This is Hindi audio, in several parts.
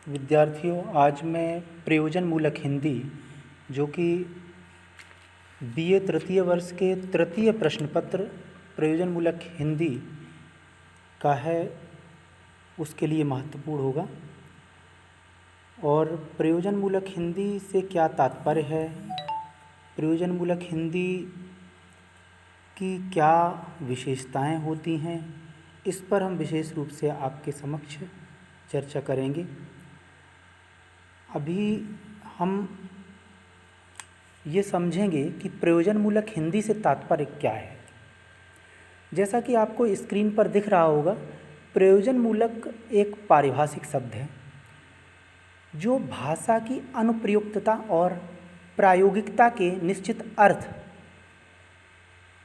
विद्यार्थियों, आज मैं प्रयोजन मूलक हिंदी जो कि बीए तृतीय वर्ष के तृतीय प्रश्न पत्र प्रयोजन मूलक हिंदी का है, उसके लिए महत्वपूर्ण होगा। और प्रयोजन मूलक हिंदी से क्या तात्पर्य है, प्रयोजन मूलक हिंदी की क्या विशेषताएं होती हैं, इस पर हम विशेष रूप से आपके समक्ष चर्चा करेंगे। अभी हम ये समझेंगे कि प्रयोजन मूलक हिंदी से तात्पर्य क्या है। जैसा कि आपको स्क्रीन पर दिख रहा होगा, प्रयोजन मूलक एक पारिभाषिक शब्द है जो भाषा की अनुप्रयुक्तता और प्रायोगिकता के निश्चित अर्थ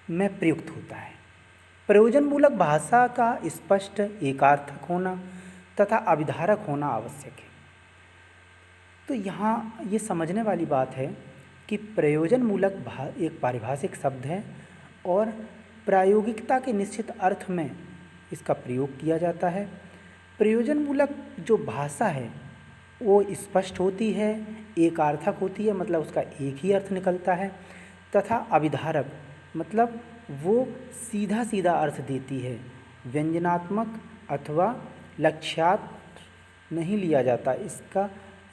में प्रयुक्त होता है। प्रयोजन मूलक भाषा का स्पष्ट एकार्थक होना तथा अभिधारक होना आवश्यक है। तो यहाँ ये समझने वाली बात है कि प्रयोजन मूलक एक पारिभाषिक शब्द है और प्रायोगिकता के निश्चित अर्थ में इसका प्रयोग किया जाता है। प्रयोजन मूलक जो भाषा है वो स्पष्ट होती है, एकार्थक होती है, मतलब उसका एक ही अर्थ निकलता है, तथा अभिधारक मतलब वो सीधा सीधा अर्थ देती है, व्यंजनात्मक अथवा लक्ष्यार्थ नहीं लिया जाता,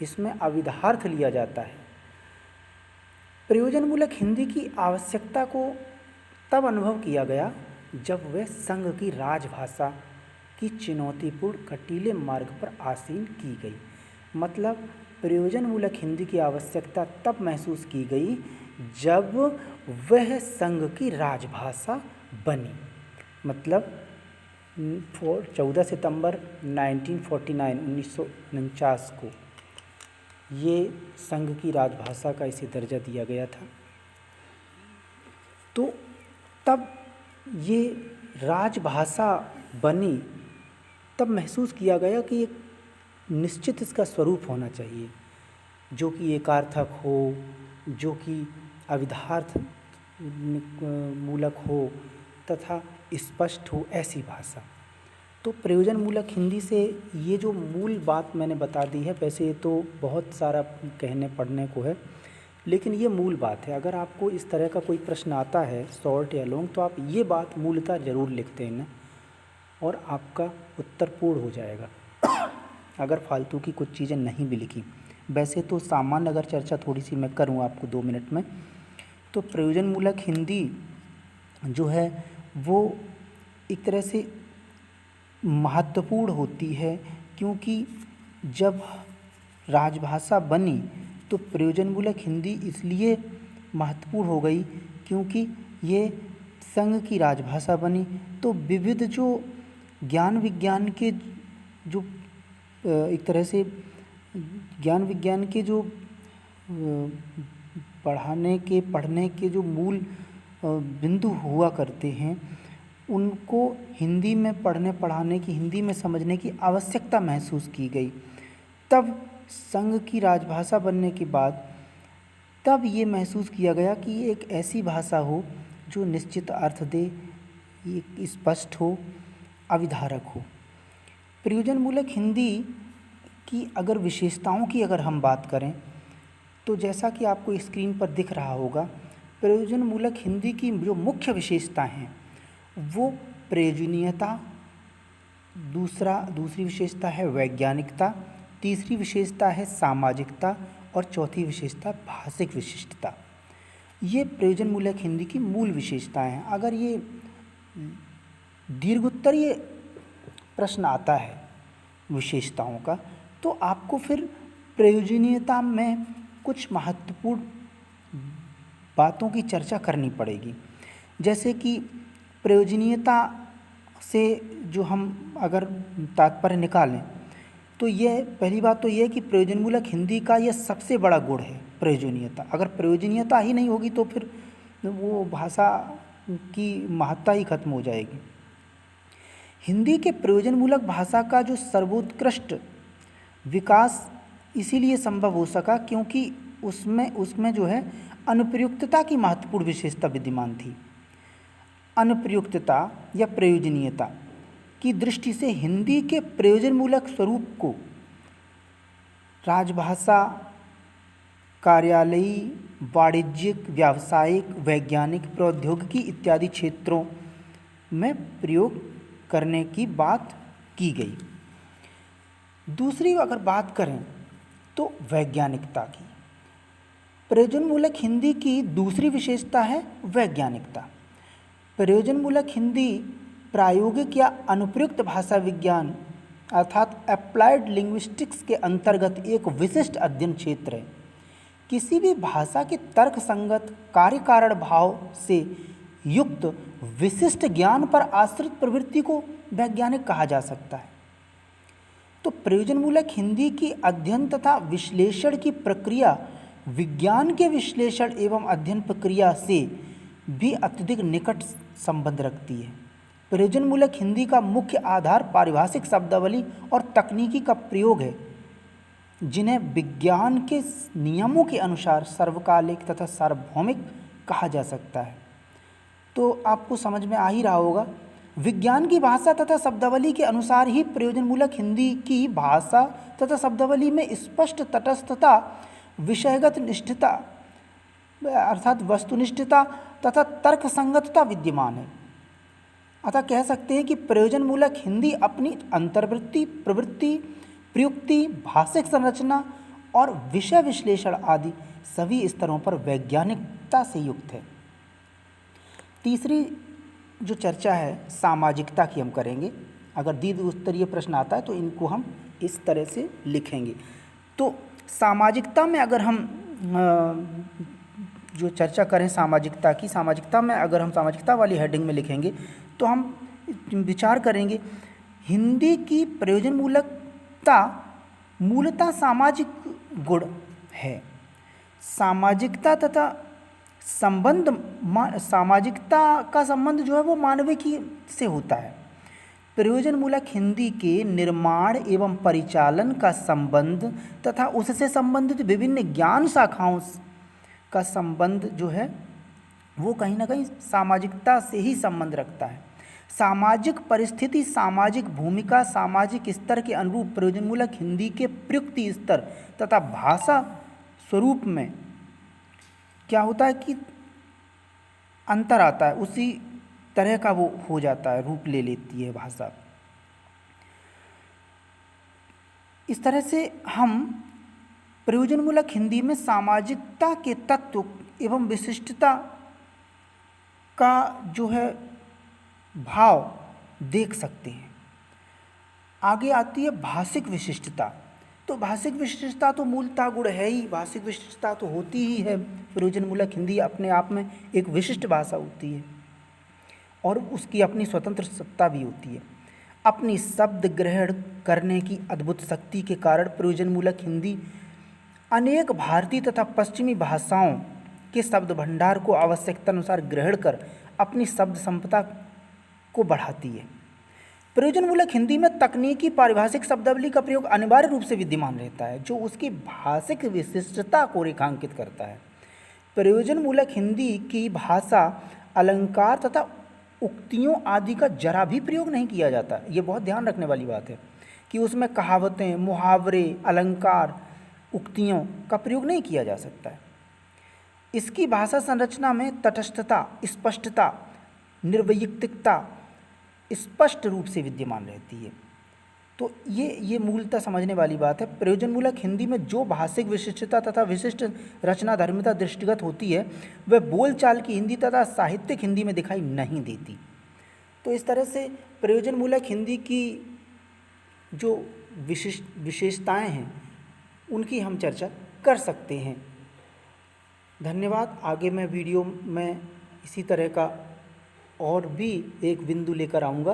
इसमें अभिधार्थ लिया जाता है। प्रयोजन मूलक हिंदी की आवश्यकता को तब अनुभव किया गया जब वह संघ की राजभाषा की चुनौतीपूर्ण कटीले मार्ग पर आसीन की गई। मतलब प्रयोजन मूलक हिंदी की आवश्यकता तब महसूस की गई जब वह संघ की राजभाषा बनी। मतलब 14 सितंबर 1949 को ये संघ की राजभाषा का इसे दर्जा दिया गया था। तो तब ये राजभाषा बनी, तब महसूस किया गया कि एक निश्चित इसका स्वरूप होना चाहिए जो कि एकार्थक हो, जो कि अभिधार्थ मूलक हो तथा स्पष्ट हो, ऐसी भाषा। तो प्रयोजन मूलक हिंदी से ये जो मूल बात मैंने बता दी है, वैसे ये तो बहुत सारा कहने पढ़ने को है, लेकिन ये मूल बात है। अगर आपको इस तरह का कोई प्रश्न आता है शॉर्ट या लॉन्ग, तो आप ये बात मूलतः ज़रूर लिखते हैं और आपका उत्तर पूर्ण हो जाएगा अगर फालतू की कुछ चीज़ें नहीं भी लिखी। वैसे तो सामान्य अगर चर्चा थोड़ी सी मैं करूँ आपको 2 मिनट में, तो प्रयोजन मूलक हिंदी जो है वो एक तरह से महत्वपूर्ण होती है, क्योंकि जब राजभाषा बनी तो प्रयोजन मूलक हिंदी इसलिए महत्वपूर्ण हो गई क्योंकि ये संघ की राजभाषा बनी। तो विविध जो ज्ञान विज्ञान के जो एक तरह से ज्ञान विज्ञान के जो पढ़ने के जो मूल बिंदु हुआ करते हैं, उनको हिंदी में पढ़ने पढ़ाने की, हिंदी में समझने की आवश्यकता महसूस की गई। तब संघ की राजभाषा बनने के बाद तब ये महसूस किया गया कि ये एक ऐसी भाषा हो जो निश्चित अर्थ दे, ये स्पष्ट हो, अभिधारक हो। प्रयोजन मूलक हिंदी की अगर विशेषताओं की अगर हम बात करें, तो जैसा कि आपको स्क्रीन पर दिख रहा होगा, प्रयोजन मूलक हिंदी की जो मुख्य विशेषताएं हैं वो प्रयोजनीयता, दूसरी विशेषता है वैज्ञानिकता, तीसरी विशेषता है सामाजिकता और चौथी विशेषता भाषिक विशिष्टता। ये प्रयोजन मूलक हिंदी की मूल विशेषताएं हैं। अगर ये दीर्घोत्तरीय प्रश्न आता है विशेषताओं का, तो आपको फिर प्रयोजनीयता में कुछ महत्वपूर्ण बातों की चर्चा करनी पड़ेगी। जैसे कि प्रयोजनीयता से जो हम अगर तात्पर्य निकालें, तो ये पहली बात तो ये है कि प्रयोजन मूलक हिंदी का यह सबसे बड़ा गुण है प्रयोजनीयता। अगर प्रयोजनीयता ही नहीं होगी तो फिर वो भाषा की महत्ता ही खत्म हो जाएगी। हिंदी के प्रयोजन मूलक भाषा का जो सर्वोत्कृष्ट विकास इसीलिए संभव हो सका क्योंकि उसमें जो है अनुप्रयुक्तता की महत्वपूर्ण विशेषता विद्यमान थी। अनुप्रयुक्तता या प्रयोजनीयता की दृष्टि से हिंदी के प्रयोजन मूलक स्वरूप को राजभाषा कार्यालयी, वाणिज्यिक, व्यावसायिक, वैज्ञानिक, प्रौद्योगिकी इत्यादि क्षेत्रों में प्रयोग करने की बात की गई। दूसरी अगर बात करें तो वैज्ञानिकता की, प्रयोजनमूलक हिंदी की दूसरी विशेषता है वैज्ञानिकता। प्रयोजनमूलक हिंदी प्रायोगिक या अनुप्रयुक्त भाषा विज्ञान अर्थात अप्लाइड लिंग्विस्टिक्स के अंतर्गत एक विशिष्ट अध्ययन क्षेत्र है। किसी भी भाषा के तर्कसंगत कार्य कारण भाव से युक्त विशिष्ट ज्ञान पर आश्रित प्रवृत्ति को वैज्ञानिक कहा जा सकता है। तो प्रयोजनमूलक हिंदी की अध्ययन तथा विश्लेषण की प्रक्रिया विज्ञान के विश्लेषण एवं अध्ययन प्रक्रिया से भी अत्यधिक निकट संबंध रखती है। प्रयोजनमूलक हिंदी का मुख्य आधार पारिभाषिक शब्दावली और तकनीकी का प्रयोग है, जिन्हें विज्ञान के नियमों के अनुसार सर्वकालिक तथा सार्वभौमिक कहा जा सकता है। तो आपको समझ में आ ही रहा होगा, विज्ञान की भाषा तथा शब्दावली के अनुसार ही प्रयोजनमूलक हिंदी की भाषा तथा शब्दावली में स्पष्ट तटस्थता, विषयगत निष्ठता अर्थात वस्तुनिष्ठता तथा तर्कसंगतता विद्यमान है। अतः कह सकते हैं कि प्रयोजनमूलक हिंदी अपनी अंतर्वृत्ति, प्रवृत्ति, प्रयुक्ति, भाषिक संरचना और विषय विश्लेषण आदि सभी स्तरों पर वैज्ञानिकता से युक्त है। तीसरी जो चर्चा है सामाजिकता की हम करेंगे। अगर दीर्घ उत्तरीय प्रश्न आता है तो इनको हम इस तरह से लिखेंगे। तो सामाजिकता में अगर हम जो चर्चा करें सामाजिकता की, सामाजिकता में अगर हम सामाजिकता वाली हेडिंग में लिखेंगे तो हम विचार करेंगे हिंदी की प्रयोजनमूलकता मूलतः सामाजिक गुण है। सामाजिकता तथा सामाजिकता का संबंध जो है वो मानविकी से होता है। प्रयोजनमूलक हिंदी के निर्माण एवं परिचालन का संबंध तथा उससे संबंधित विभिन्न ज्ञान शाखाओं का संबंध जो है वो कहीं ना कहीं सामाजिकता से ही संबंध रखता है। सामाजिक परिस्थिति, सामाजिक भूमिका, सामाजिक स्तर के अनुरूप प्रयोजनमूलक हिंदी के प्रयुक्ति स्तर तथा भाषा स्वरूप में क्या होता है कि अंतर आता है, उसी तरह का वो हो जाता है, रूप ले लेती है भाषा। इस तरह से हम प्रयोजनमूलक हिंदी में सामाजिकता के तत्व एवं विशिष्टता का जो है भाव देख सकते हैं। आगे आती है भाषिक विशिष्टता। तो भाषिक विशिष्टता तो मूलतः गुण है ही, भाषिक विशिष्टता तो होती ही है। प्रयोजनमूलक हिंदी अपने आप में एक विशिष्ट भाषा होती है और उसकी अपनी स्वतंत्र सत्ता भी होती है। अपनी शब्द ग्रहण करने की अद्भुत शक्ति के कारण प्रयोजनमूलक हिंदी अनेक भारतीय तथा पश्चिमी भाषाओं के शब्द भंडार को आवश्यकता अनुसार ग्रहण कर अपनी शब्द संपदा को बढ़ाती है। प्रयोजनमूलक हिंदी में तकनीकी पारिभाषिक शब्दावली का प्रयोग अनिवार्य रूप से विद्यमान रहता है, जो उसकी भाषिक विशिष्टता को रेखांकित करता है। प्रयोजनमूलक हिंदी की भाषा अलंकार तथा उक्तियों आदि का जरा भी प्रयोग नहीं किया जाता। ये बहुत ध्यान रखने वाली बात है कि उसमें कहावतें, मुहावरे, अलंकार, उक्तियों का प्रयोग नहीं किया जा सकता है। इसकी भाषा संरचना में तटस्थता, स्पष्टता, निर्वैयक्तिकता स्पष्ट रूप से विद्यमान रहती है। तो ये मूलतः समझने वाली बात है। प्रयोजनमूलक हिंदी में जो भाषिक विशिष्टता तथा विशिष्ट रचना धर्मिता दृष्टिगत होती है वह बोलचाल की हिंदी तथा साहित्यिक हिंदी में दिखाई नहीं देती। तो इस तरह से प्रयोजनमूलक हिंदी की जो विशेषताएं हैं उनकी हम चर्चा कर सकते हैं। धन्यवाद। आगे मैं वीडियो में इसी तरह का और भी एक बिंदु लेकर आऊँगा।